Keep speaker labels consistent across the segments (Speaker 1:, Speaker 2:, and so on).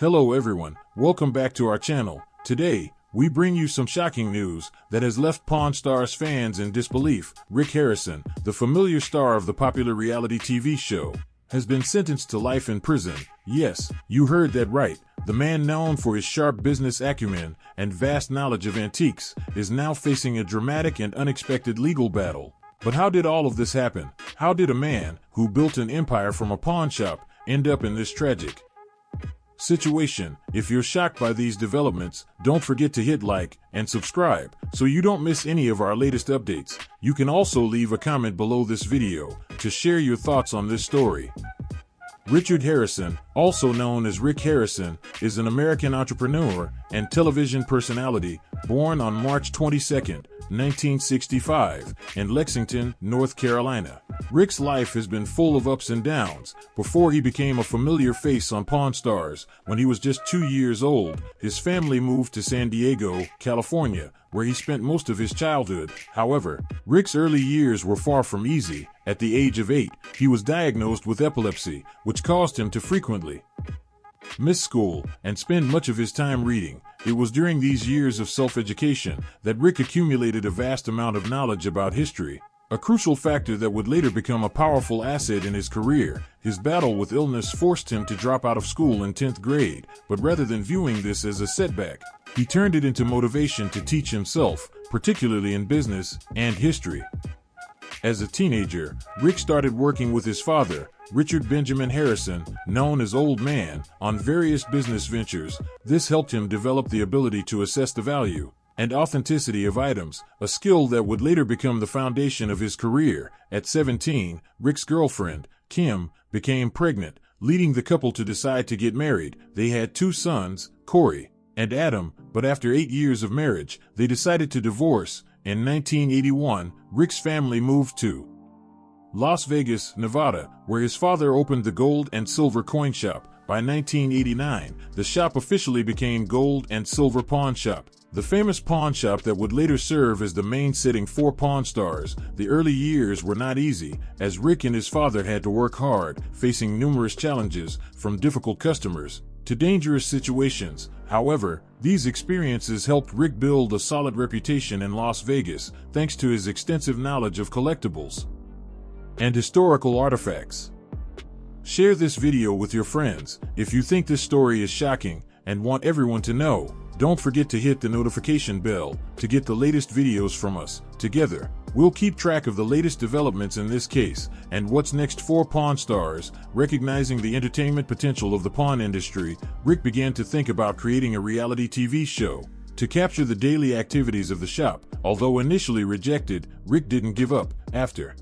Speaker 1: Hello everyone, welcome back to our channel. Today, we bring you some shocking news that has left Pawn Stars fans in disbelief. Rick Harrison, the familiar star of the popular reality TV show, has been sentenced to life in prison. Yes, you heard that right. The man known for his sharp business acumen and vast knowledge of antiques is now facing a dramatic and unexpected legal battle. But how did all of this happen? How did a man who built an empire from a pawn shop end up in this tragic situation? If you're shocked by these developments, don't forget to hit like and subscribe so you don't miss any of our latest updates. You can also leave a comment below this video to share your thoughts on this story. Richard Harrison, also known as Rick Harrison, is an American entrepreneur and television personality born on March 22, 1965, in Lexington, North Carolina. Rick's life has been full of ups and downs. Before he became a familiar face on Pawn Stars, when he was just 2 years old, his family moved to San Diego, California, where he spent most of his childhood. However, Rick's early years were far from easy. At the age of 8, he was diagnosed with epilepsy, which caused him to frequently miss school and spend much of his time reading. It was during these years of self-education that Rick accumulated a vast amount of knowledge about history, a crucial factor that would later become a powerful asset in his career. His battle with illness forced him to drop out of school in 10th grade, but rather than viewing this as a setback, he turned it into motivation to teach himself, particularly in business and history. As a teenager, Rick started working with his father, Richard Benjamin Harrison, known as Old Man, on various business ventures. This helped him develop the ability to assess the value and authenticity of items, a skill that would later become the foundation of his career. At 17, Rick's girlfriend, Kim, became pregnant, leading the couple to decide to get married. They had 2 sons, Corey and Adam, but after 8 years of marriage, they decided to divorce. In 1981, Rick's family moved to Las Vegas, Nevada, where his father opened the gold and silver coin shop. By 1989, the shop officially became Gold and Silver Pawn Shop, the famous pawn shop that would later serve as the main setting for Pawn Stars. The early years were not easy, as Rick and his father had to work hard, facing numerous challenges, from difficult customers to dangerous situations. However, these experiences helped Rick build a solid reputation in Las Vegas, thanks to his extensive knowledge of collectibles and historical artifacts. Share this video with your friends. If you think this story is shocking and want everyone to know, don't forget to hit the notification bell to get the latest videos from us. Together, we'll keep track of the latest developments in this case and what's next for Pawn Stars. Recognizing the entertainment potential of the pawn industry, Rick began to think about creating a reality TV show to capture the daily activities of the shop. Although initially rejected, Rick didn't give up. After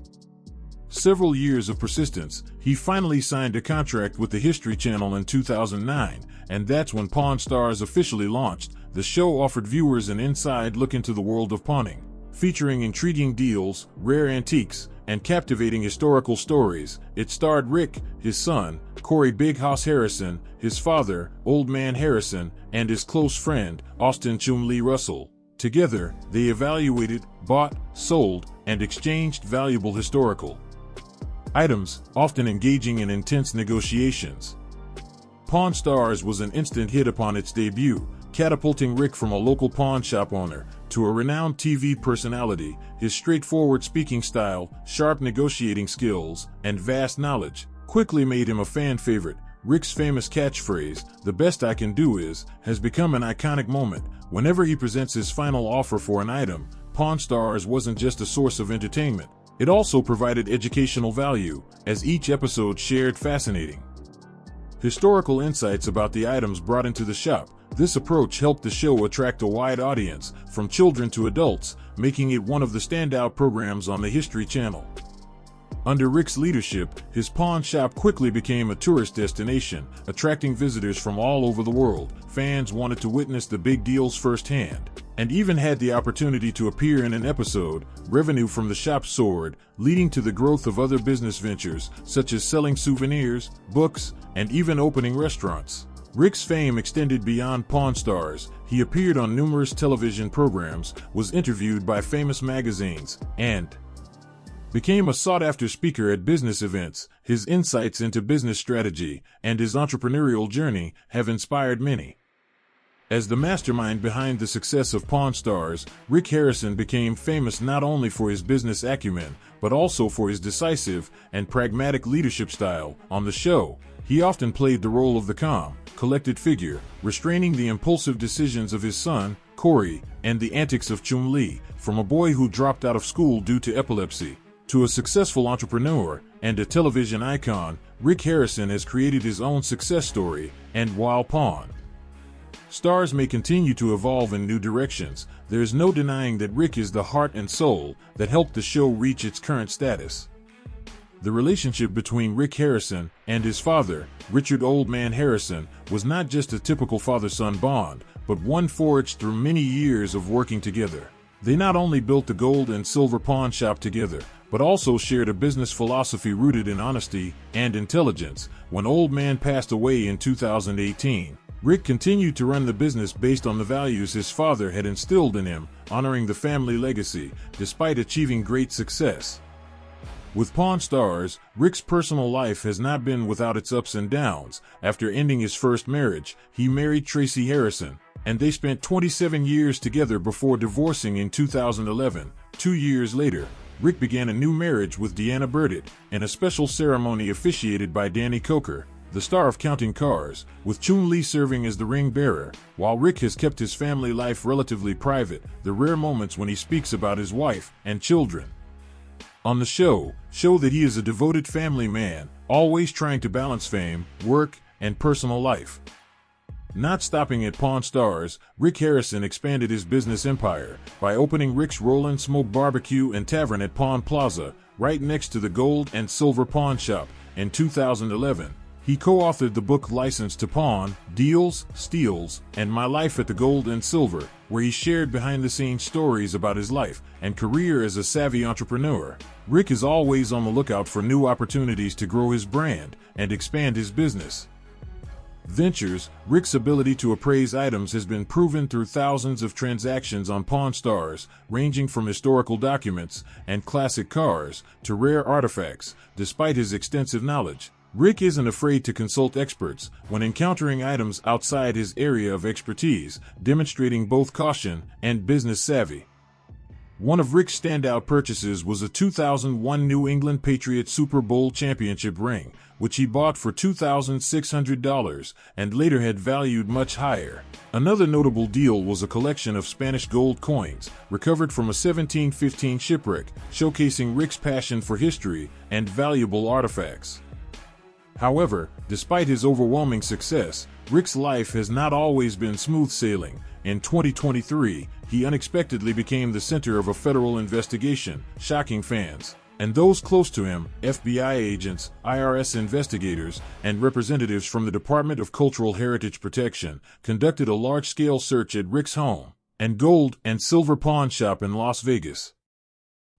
Speaker 1: several years of persistence, he finally signed a contract with the History Channel in 2009, and that's when Pawn Stars officially launched. The show offered viewers an inside look into the world of pawning, featuring intriguing deals, rare antiques, and captivating historical stories. It starred Rick, his son, Corey Big Hoss Harrison, his father, Old Man Harrison, and his close friend, Austin Chumlee Russell. Together, they evaluated, bought, sold, and exchanged valuable historical items, often engaging in intense negotiations. Pawn Stars was an instant hit upon its debut, catapulting Rick from a local pawn shop owner to a renowned TV personality. His straightforward speaking style, sharp negotiating skills, and vast knowledge quickly made him a fan favorite. Rick's famous catchphrase, "The best I can do is," has become an iconic moment. Whenever he presents his final offer for an item, Pawn Stars wasn't just a source of entertainment. It also provided educational value, as each episode shared fascinating historical insights about the items brought into the shop. This approach helped the show attract a wide audience, from children to adults, making it one of the standout programs on the History Channel. Under Rick's leadership, his pawn shop quickly became a tourist destination, attracting visitors from all over the world. Fans wanted to witness the big deals firsthand, and even had the opportunity to appear in an episode. Revenue from the shop soared, leading to the growth of other business ventures, such as selling souvenirs, books, and even opening restaurants. Rick's fame extended beyond Pawn Stars. He appeared on numerous television programs, was interviewed by famous magazines, and became a sought-after speaker at business events. His insights into business strategy and his entrepreneurial journey have inspired many. As the mastermind behind the success of Pawn Stars, Rick Harrison became famous not only for his business acumen, but also for his decisive and pragmatic leadership style. On the show, he often played the role of the calm, collected figure, restraining the impulsive decisions of his son, Corey, and the antics of Chun-Li. From a boy who dropped out of school due to epilepsy, to a successful entrepreneur and a television icon, Rick Harrison has created his own success story. And while Pawn Stars may continue to evolve in new directions, there is no denying that Rick is the heart and soul that helped the show reach its current status. The relationship between Rick Harrison and his father, Richard "Old Man" Harrison, was not just a typical father-son bond, but one forged through many years of working together. They not only built the gold and silver pawn shop together, but also shared a business philosophy rooted in honesty and intelligence. When Old Man passed away in 2018, Rick continued to run the business based on the values his father had instilled in him, honoring the family legacy, despite achieving great success. With Pawn Stars, Rick's personal life has not been without its ups and downs. After ending his first marriage, he married Tracy Harrison, and they spent 27 years together before divorcing in 2011. 2 years later, Rick began a new marriage with Deanna Burdett, in a special ceremony officiated by Danny Coker, the star of Counting Cars, with Chun-Li serving as the ring bearer. While Rick has kept his family life relatively private, the rare moments when he speaks about his wife and children on the show that he is a devoted family man, always trying to balance fame, work, and personal life. Not stopping at Pawn Stars, Rick Harrison expanded his business empire by opening Rick's Rollin' Smoke Barbecue and Tavern at Pawn Plaza, right next to the Gold and Silver Pawn Shop. In 2011, he co-authored the book License to Pawn, Deals, Steals, and My Life at the Gold and Silver, where he shared behind-the-scenes stories about his life and career as a savvy entrepreneur. Rick is always on the lookout for new opportunities to grow his brand and expand his business ventures. Rick's ability to appraise items has been proven through thousands of transactions on Pawn Stars, ranging from historical documents and classic cars to rare artifacts. Despite his extensive knowledge, Rick isn't afraid to consult experts when encountering items outside his area of expertise, demonstrating both caution and business savvy. One of Rick's standout purchases was a 2001 New England Patriots Super Bowl championship ring, which he bought for $2,600 and later had valued much higher. Another notable deal was a collection of Spanish gold coins recovered from a 1715 shipwreck, showcasing Rick's passion for history and valuable artifacts. However, despite his overwhelming success, Rick's life has not always been smooth sailing. In 2023, he unexpectedly became the center of a federal investigation, shocking fans and those close to him. FBI agents, IRS investigators, and representatives from the Department of Cultural Heritage Protection conducted a large-scale search at Rick's home and gold and silver pawn shop in Las Vegas.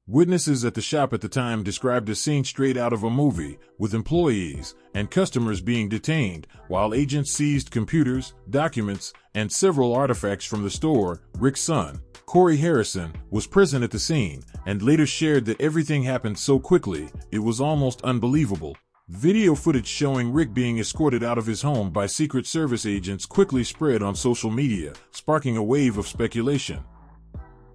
Speaker 1: Witnesses at the shop at the time described a scene straight out of a movie, with employees and customers being detained, while agents seized computers, documents, and several artifacts from the store. Rick's son, Corey Harrison, was present at the scene, and later shared that everything happened so quickly, it was almost unbelievable. Video footage showing Rick being escorted out of his home by Secret Service agents quickly spread on social media, sparking a wave of speculation.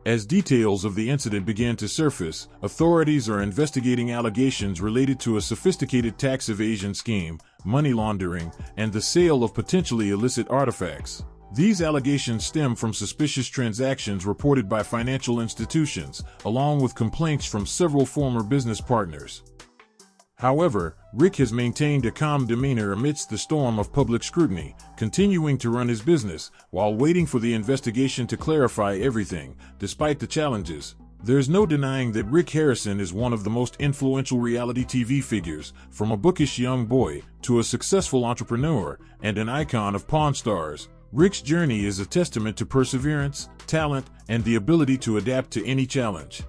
Speaker 1: As details of the incident began to surface, authorities are investigating allegations related to a sophisticated tax evasion scheme, money laundering, and the sale of potentially illicit artifacts. These allegations stem from suspicious transactions reported by financial institutions, along with complaints from several former business partners. However, Rick has maintained a calm demeanor amidst the storm of public scrutiny, continuing to run his business while waiting for the investigation to clarify everything. Despite the challenges, there's no denying that Rick Harrison is one of the most influential reality TV figures, from a bookish young boy to a successful entrepreneur and an icon of Pawn Stars. Rick's journey is a testament to perseverance, talent, and the ability to adapt to any challenge.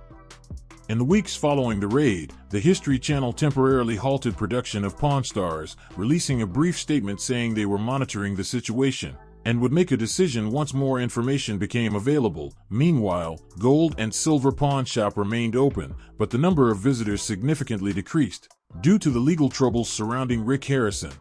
Speaker 1: In the weeks following the raid, the History Channel temporarily halted production of Pawn Stars, releasing a brief statement saying they were monitoring the situation. and would make a decision once more information became available. Meanwhile, gold and silver pawn shop remained open, but the number of visitors significantly decreased due to the legal troubles surrounding Rick Harrison.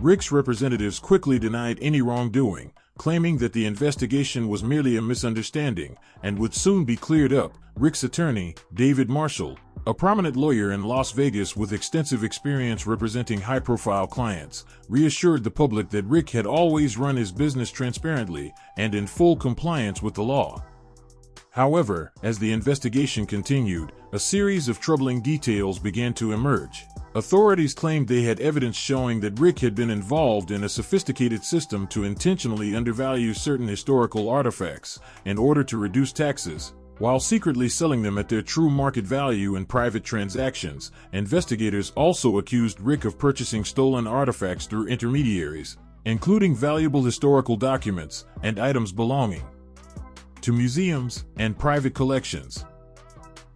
Speaker 1: Rick's representatives quickly denied any wrongdoing, claiming that the investigation was merely a misunderstanding and would soon be cleared up. Rick's attorney, David Marshall, a prominent lawyer in Las Vegas with extensive experience representing high-profile clients, reassured the public that Rick had always run his business transparently and in full compliance with the law. However, as the investigation continued, a series of troubling details began to emerge. Authorities claimed they had evidence showing that Rick had been involved in a sophisticated system to intentionally undervalue certain historical artifacts in order to reduce taxes, while secretly selling them at their true market value in private transactions. Investigators also accused Rick of purchasing stolen artifacts through intermediaries, including valuable historical documents and items belonging to museums and private collections.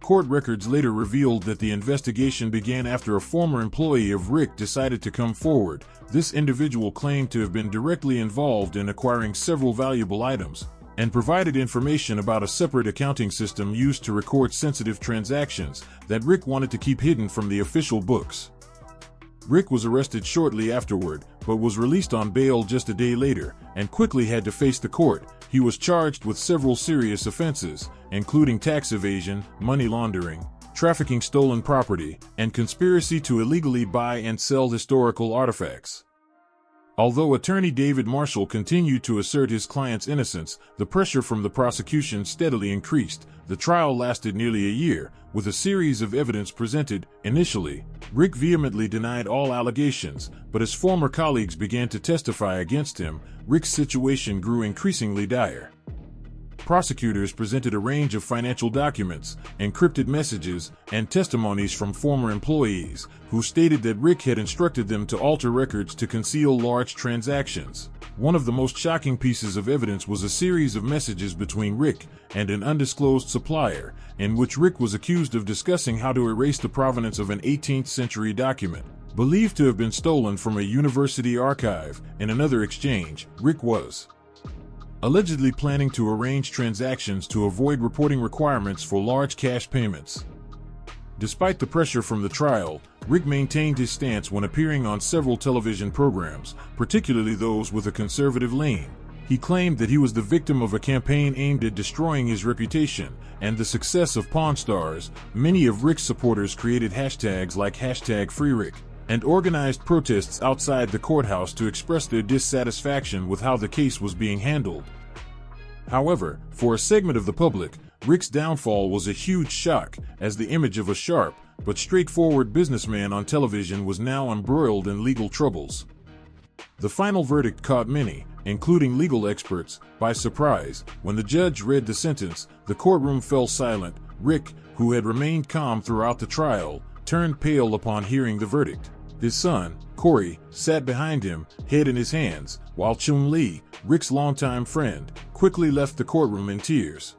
Speaker 1: Court records later revealed that the investigation began after a former employee of Rick decided to come forward. This individual claimed to have been directly involved in acquiring several valuable items and provided information about a separate accounting system used to record sensitive transactions that Rick wanted to keep hidden from the official books. Rick was arrested shortly afterward, but was released on bail just a day later and quickly had to face the court. He was charged with several serious offenses, including tax evasion, money laundering, trafficking stolen property, and conspiracy to illegally buy and sell historical artifacts. Although attorney David Marshall continued to assert his client's innocence, the pressure from the prosecution steadily increased. The trial lasted nearly a year, with a series of evidence presented. Initially, Rick vehemently denied all allegations, but as former colleagues began to testify against him, Rick's situation grew increasingly dire. Prosecutors presented a range of financial documents, encrypted messages, and testimonies from former employees, who stated that Rick had instructed them to alter records to conceal large transactions. One of the most shocking pieces of evidence was a series of messages between Rick and an undisclosed supplier, in which Rick was accused of discussing how to erase the provenance of an 18th-century document, believed to have been stolen from a university archive. In another exchange, Rick was allegedly planning to arrange transactions to avoid reporting requirements for large cash payments. Despite the pressure from the trial, Rick maintained his stance when appearing on several television programs, particularly those with a conservative lean. He claimed that he was the victim of a campaign aimed at destroying his reputation and the success of Pawn Stars. Many of Rick's supporters created hashtags like #FreeRick and organized protests outside the courthouse to express their dissatisfaction with how the case was being handled. However, for a segment of the public, Rick's downfall was a huge shock, as the image of a sharp but straightforward businessman on television was now embroiled in legal troubles. The final verdict caught many, including legal experts, by surprise. When the judge read the sentence, the courtroom fell silent. Rick, who had remained calm throughout the trial, turned pale upon hearing the verdict. His son, Corey, sat behind him, head in his hands, while Chun Lee, Rick's longtime friend, quickly left the courtroom in tears.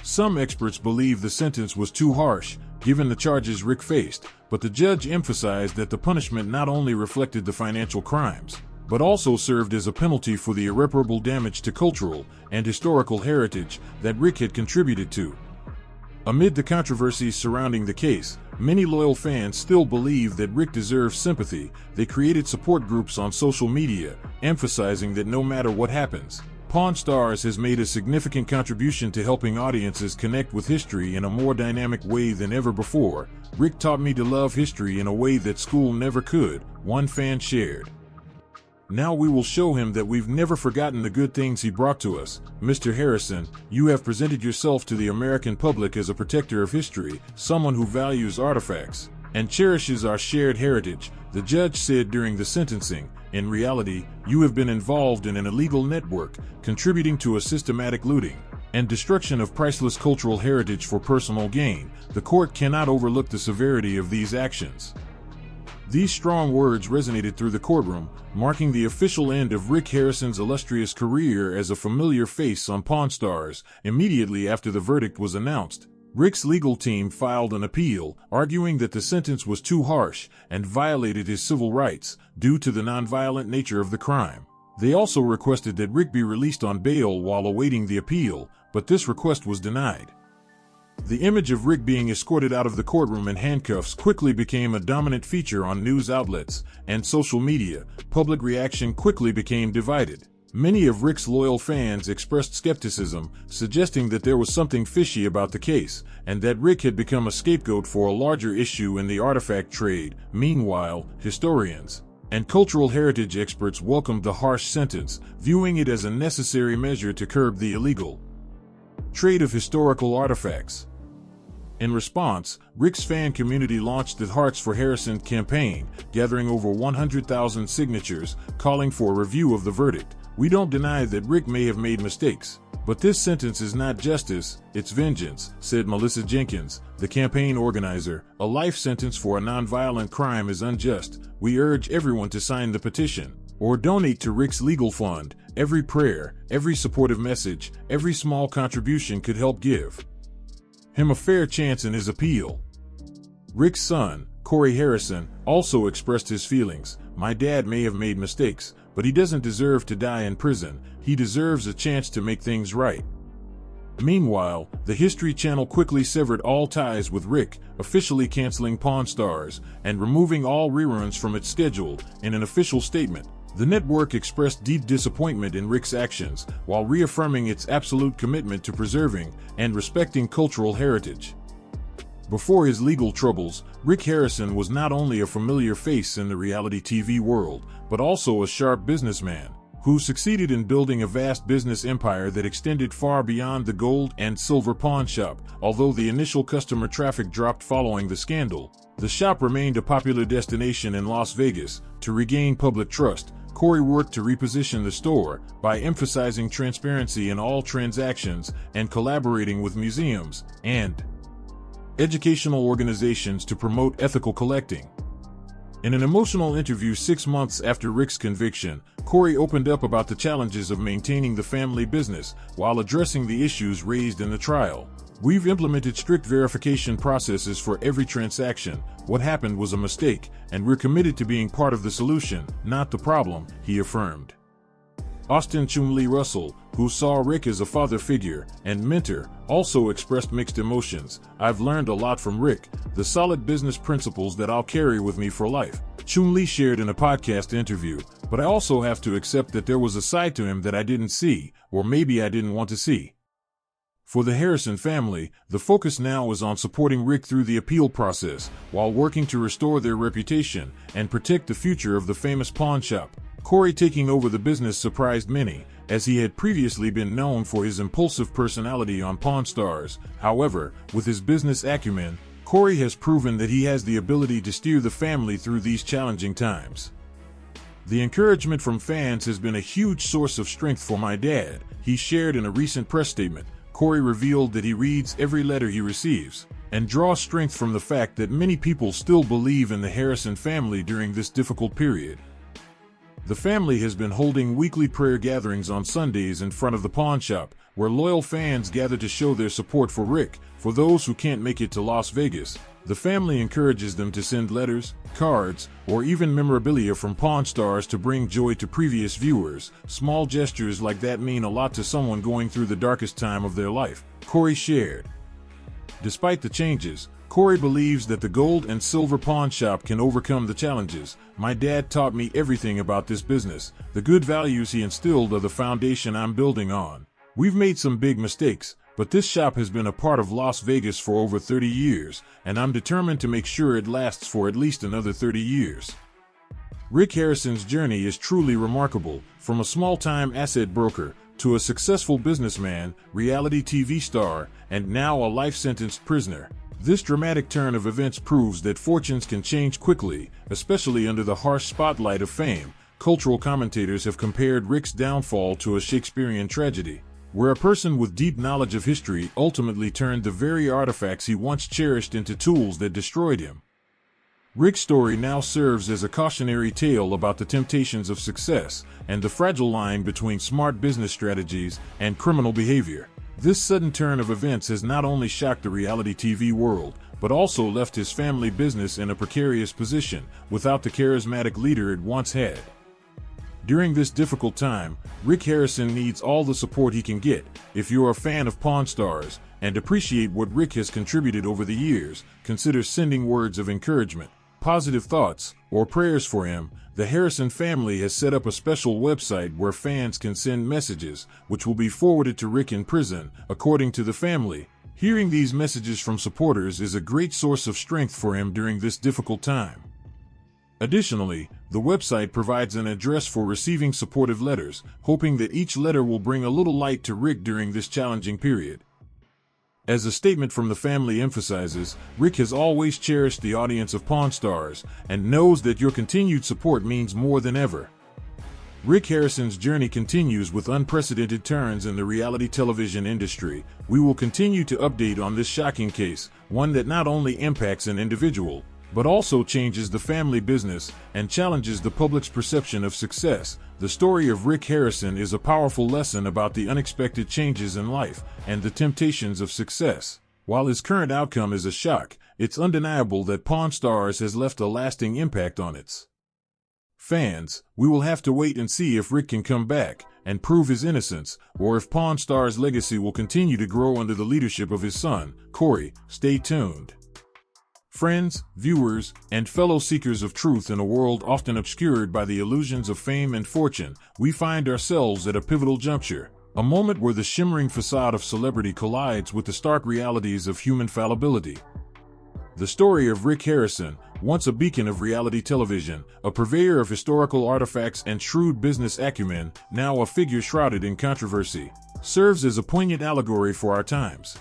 Speaker 1: Some experts believe the sentence was too harsh, given the charges Rick faced, but the judge emphasized that the punishment not only reflected the financial crimes, but also served as a penalty for the irreparable damage to cultural and historical heritage that Rick had contributed to. Amid the controversies surrounding the case, many loyal fans still believe that Rick deserves sympathy. They created support groups on social media, emphasizing that no matter what happens, Pawn Stars has made a significant contribution to helping audiences connect with history in a more dynamic way than ever before. Rick taught me to love history in a way that school never could, one fan shared. Now we will show him that we've never forgotten the good things he brought to us. Mr. Harrison, you have presented yourself to the American public as a protector of history, someone who values artifacts and cherishes our shared heritage, the judge said during the sentencing. In reality, you have been involved in an illegal network, contributing to a systematic looting and destruction of priceless cultural heritage for personal gain. The court cannot overlook the severity of these actions. These strong words resonated through the courtroom, marking the official end of Rick Harrison's illustrious career as a familiar face on Pawn Stars. Immediately after the verdict was announced, Rick's legal team filed an appeal, arguing that the sentence was too harsh and violated his civil rights due to the nonviolent nature of the crime. They also requested that Rick be released on bail while awaiting the appeal, but this request was denied. The image of Rick being escorted out of the courtroom in handcuffs quickly became a dominant feature on news outlets and social media. Public reaction quickly became divided. Many of Rick's loyal fans expressed skepticism, suggesting that there was something fishy about the case, and that Rick had become a scapegoat for a larger issue in the artifact trade. Meanwhile, historians and cultural heritage experts welcomed the harsh sentence, viewing it as a necessary measure to curb the illegal trade of historical artifacts. In response, Rick's fan community launched the Hearts for Harrison campaign, gathering over 100,000 signatures, calling for a review of the verdict. "We don't deny that Rick may have made mistakes, but this sentence is not justice, it's vengeance," said Melissa Jenkins, the campaign organizer. "A life sentence for a nonviolent crime is unjust. We urge everyone to sign the petition or donate to Rick's legal fund. Every prayer, every supportive message, every small contribution could help give him a fair chance in his appeal." Rick's son, Corey Harrison, also expressed his feelings. "My dad may have made mistakes, but he doesn't deserve to die in prison. He deserves a chance to make things right." Meanwhile, the History Channel quickly severed all ties with Rick, officially canceling Pawn Stars and removing all reruns from its schedule. In an official statement, the network expressed deep disappointment in Rick's actions, while reaffirming its absolute commitment to preserving and respecting cultural heritage. Before his legal troubles, Rick Harrison was not only a familiar face in the reality TV world, but also a sharp businessman who succeeded in building a vast business empire that extended far beyond the gold and silver pawn shop. Although the initial customer traffic dropped following the scandal, the shop remained a popular destination in Las Vegas. To regain public trust, Corey worked to reposition the store by emphasizing transparency in all transactions and collaborating with museums and educational organizations to promote ethical collecting. In an emotional interview 6 months after Rick's conviction, Corey opened up about the challenges of maintaining the family business while addressing the issues raised in the trial. "We've implemented strict verification processes for every transaction. What happened was a mistake, and we're committed to being part of the solution, not the problem," he affirmed. Austin Chumlee Russell, who saw Rick as a father figure and mentor, also expressed mixed emotions. "I've learned a lot from Rick, the solid business principles that I'll carry with me for life," Chumlee shared in a podcast interview. "But I also have to accept that there was a side to him that I didn't see, or maybe I didn't want to see." For the Harrison family, the focus now is on supporting Rick through the appeal process, while working to restore their reputation and protect the future of the famous pawn shop. Corey taking over the business surprised many, as he had previously been known for his impulsive personality on Pawn Stars. However, with his business acumen, Corey has proven that he has the ability to steer the family through these challenging times. "The encouragement from fans has been a huge source of strength for my dad," he shared in a recent press statement. Corey revealed that he reads every letter he receives and draws strength from the fact that many people still believe in the Harrison family during this difficult period. The family has been holding weekly prayer gatherings on Sundays in front of the pawn shop, where loyal fans gather to show their support for Rick. For those who can't make it to Las Vegas, the family encourages them to send letters, cards, or even memorabilia from Pawn Stars to bring joy to previous viewers. "Small gestures like that mean a lot to someone going through the darkest time of their life," Corey shared. Despite the changes, Corey believes that the gold and silver pawn shop can overcome the challenges. "My dad taught me everything about this business. The good values he instilled are the foundation I'm building on. We've made some big mistakes, but this shop has been a part of Las Vegas for over 30 years, and I'm determined to make sure it lasts for at least another 30 years. Rick Harrison's journey is truly remarkable, from a small-time asset broker to a successful businessman, reality TV star, and now a life-sentenced prisoner. This dramatic turn of events proves that fortunes can change quickly, especially under the harsh spotlight of fame. Cultural commentators have compared Rick's downfall to a Shakespearean tragedy, where a person with deep knowledge of history ultimately turned the very artifacts he once cherished into tools that destroyed him. Rick's story now serves as a cautionary tale about the temptations of success and the fragile line between smart business strategies and criminal behavior. This sudden turn of events has not only shocked the reality TV world, but also left his family business in a precarious position, without the charismatic leader it once had. During this difficult time, Rick Harrison needs all the support he can get. If you're a fan of Pawn Stars and appreciate what Rick has contributed over the years, consider sending words of encouragement, positive thoughts, or prayers for him. The Harrison family has set up a special website where fans can send messages, which will be forwarded to Rick in prison, according to the family. Hearing these messages from supporters is a great source of strength for him during this difficult time. Additionally, the website provides an address for receiving supportive letters, hoping that each letter will bring a little light to Rick during this challenging period. As a statement from the family emphasizes, Rick has always cherished the audience of Pawn Stars and knows that your continued support means more than ever. Rick Harrison's journey continues with unprecedented turns in the reality television industry. We will continue to update on this shocking case, one that not only impacts an individual, but also changes the family business and challenges the public's perception of success. The story of Rick Harrison is a powerful lesson about the unexpected changes in life and the temptations of success. While his current outcome is a shock, it's undeniable that Pawn Stars has left a lasting impact on its fans. We will have to wait and see if Rick can come back and prove his innocence, or if Pawn Stars' legacy will continue to grow under the leadership of his son, Corey. Stay tuned. Friends, viewers, and fellow seekers of truth in a world often obscured by the illusions of fame and fortune, we find ourselves at a pivotal juncture, a moment where the shimmering facade of celebrity collides with the stark realities of human fallibility. The story of Rick Harrison, once a beacon of reality television, a purveyor of historical artifacts and shrewd business acumen, now a figure shrouded in controversy, serves as a poignant allegory for our times.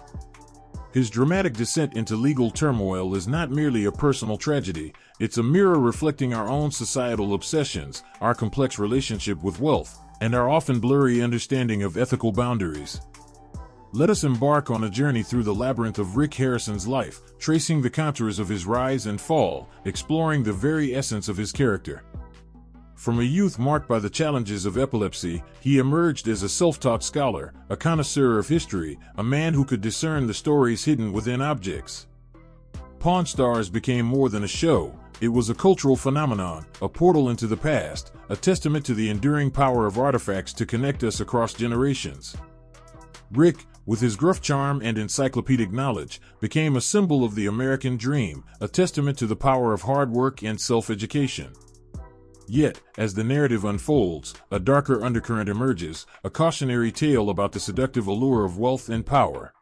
Speaker 1: His dramatic descent into legal turmoil is not merely a personal tragedy, it's a mirror reflecting our own societal obsessions, our complex relationship with wealth, and our often blurry understanding of ethical boundaries. Let us embark on a journey through the labyrinth of Rick Harrison's life, tracing the contours of his rise and fall, exploring the very essence of his character. From a youth marked by the challenges of epilepsy, he emerged as a self-taught scholar, a connoisseur of history, a man who could discern the stories hidden within objects. Pawn Stars became more than a show. It was a cultural phenomenon, a portal into the past, a testament to the enduring power of artifacts to connect us across generations. Rick, with his gruff charm and encyclopedic knowledge, became a symbol of the American dream, a testament to the power of hard work and self-education. Yet, as the narrative unfolds, a darker undercurrent emerges, a cautionary tale about the seductive allure of wealth and power.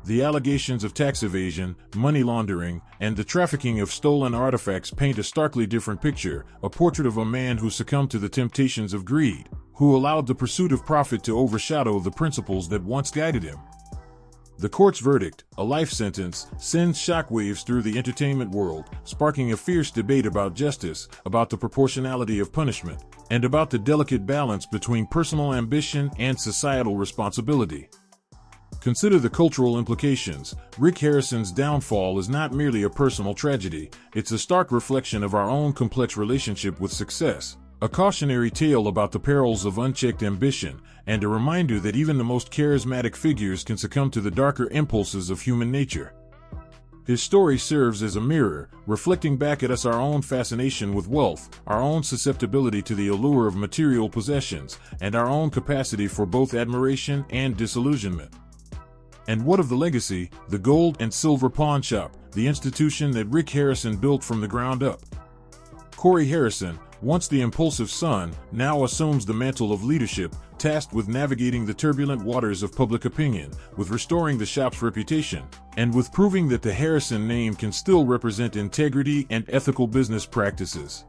Speaker 1: The allegations of tax evasion, money laundering, and the trafficking of stolen artifacts paint a starkly different picture, a portrait of a man who succumbed to the temptations of greed, who allowed the pursuit of profit to overshadow the principles that once guided him. The court's verdict, a life sentence, sends shockwaves through the entertainment world, sparking a fierce debate about justice, about the proportionality of punishment, and about the delicate balance between personal ambition and societal responsibility. Consider the cultural implications. Rick Harrison's downfall is not merely a personal tragedy, it's a stark reflection of our own complex relationship with success, a cautionary tale about the perils of unchecked ambition, and a reminder that even the most charismatic figures can succumb to the darker impulses of human nature. His story serves as a mirror, reflecting back at us our own fascination with wealth, our own susceptibility to the allure of material possessions, and our own capacity for both admiration and disillusionment. And what of the legacy, the gold and silver pawn shop, the institution that Rick Harrison built from the ground up? Corey Harrison, once the impulsive son, now assumes the mantle of leadership, tasked with navigating the turbulent waters of public opinion, with restoring the shop's reputation, and with proving that the Harrison name can still represent integrity and ethical business practices.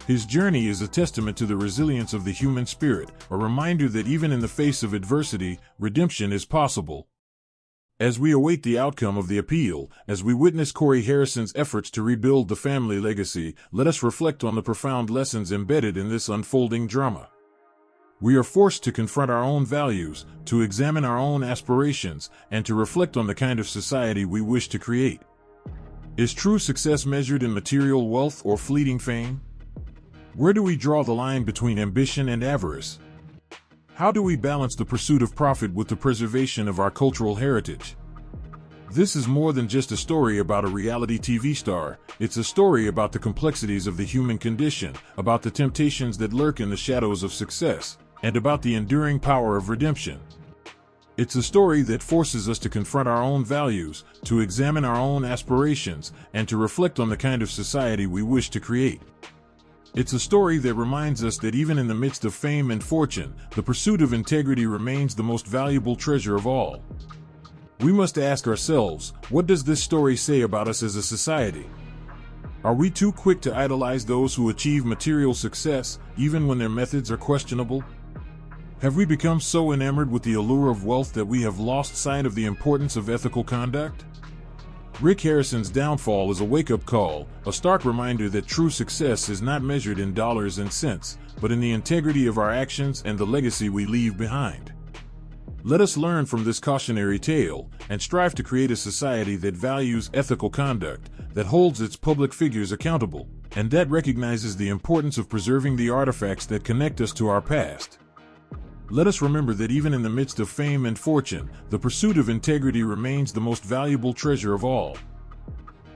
Speaker 1: His journey is a testament to the resilience of the human spirit, a reminder that even in the face of adversity, redemption is possible. As we await the outcome of the appeal, as we witness Corey Harrison's efforts to rebuild the family legacy, let us reflect on the profound lessons embedded in this unfolding drama. We are forced to confront our own values, to examine our own aspirations, and to reflect on the kind of society we wish to create. Is true success measured in material wealth or fleeting fame? Where do we draw the line between ambition and avarice? How do we balance the pursuit of profit with the preservation of our cultural heritage? This is more than just a story about a reality TV star. It's a story about the complexities of the human condition, about the temptations that lurk in the shadows of success, and about the enduring power of redemption. It's a story that forces us to confront our own values, to examine our own aspirations, and to reflect on the kind of society we wish to create. It's a story that reminds us that even in the midst of fame and fortune, the pursuit of integrity remains the most valuable treasure of all. We must ask ourselves, what does this story say about us as a society? Are we too quick to idolize those who achieve material success, even when their methods are questionable? Have we become so enamored with the allure of wealth that we have lost sight of the importance of ethical conduct? Rick Harrison's downfall is a wake-up call, a stark reminder that true success is not measured in dollars and cents, but in the integrity of our actions and the legacy we leave behind. Let us learn from this cautionary tale and strive to create a society that values ethical conduct, that holds its public figures accountable, and that recognizes the importance of preserving the artifacts that connect us to our past. Let us remember that even in the midst of fame and fortune, the pursuit of integrity remains the most valuable treasure of all.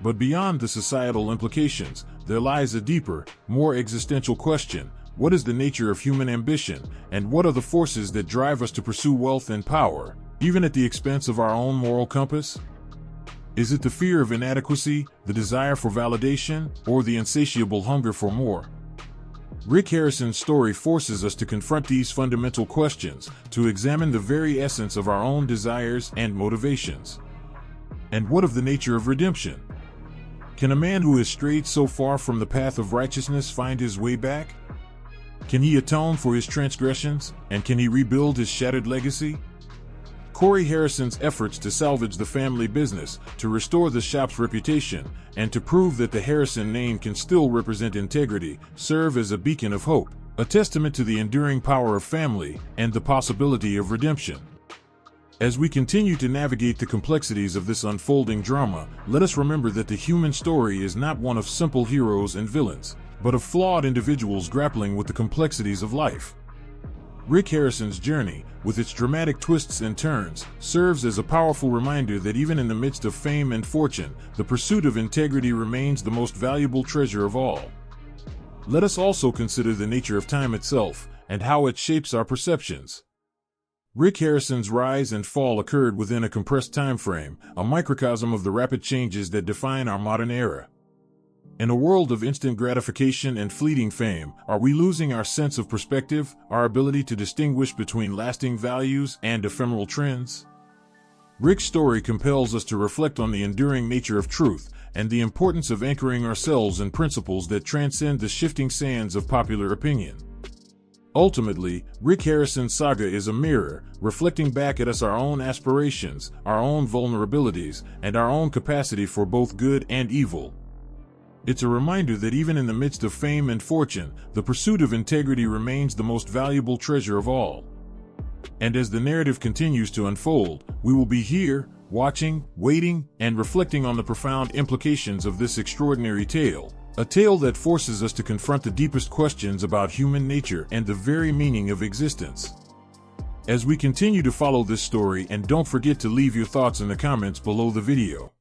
Speaker 1: But beyond the societal implications, there lies a deeper, more existential question. What is the nature of human ambition, and what are the forces that drive us to pursue wealth and power, even at the expense of our own moral compass? Is it the fear of inadequacy, the desire for validation, or the insatiable hunger for more? Rick Harrison's story forces us to confront these fundamental questions, to examine the very essence of our own desires and motivations. And what of the nature of redemption? Can a man who has strayed so far from the path of righteousness find his way back? Can he atone for his transgressions, and can he rebuild his shattered legacy? Corey Harrison's efforts to salvage the family business, to restore the shop's reputation, and to prove that the Harrison name can still represent integrity, serve as a beacon of hope, a testament to the enduring power of family and the possibility of redemption. As we continue to navigate the complexities of this unfolding drama, let us remember that the human story is not one of simple heroes and villains, but of flawed individuals grappling with the complexities of life. Rick Harrison's journey, with its dramatic twists and turns, serves as a powerful reminder that even in the midst of fame and fortune, the pursuit of integrity remains the most valuable treasure of all. Let us also consider the nature of time itself, and how it shapes our perceptions. Rick Harrison's rise and fall occurred within a compressed time frame, a microcosm of the rapid changes that define our modern era. In a world of instant gratification and fleeting fame, are we losing our sense of perspective, our ability to distinguish between lasting values and ephemeral trends? Rick's story compels us to reflect on the enduring nature of truth and the importance of anchoring ourselves in principles that transcend the shifting sands of popular opinion. Ultimately, Rick Harrison's saga is a mirror, reflecting back at us our own aspirations, our own vulnerabilities, and our own capacity for both good and evil. It's a reminder that even in the midst of fame and fortune, the pursuit of integrity remains the most valuable treasure of all. And as the narrative continues to unfold, we will be here, watching, waiting, and reflecting on the profound implications of this extraordinary tale, a tale that forces us to confront the deepest questions about human nature and the very meaning of existence. As we continue to follow this story, and don't forget to leave your thoughts in the comments below the video.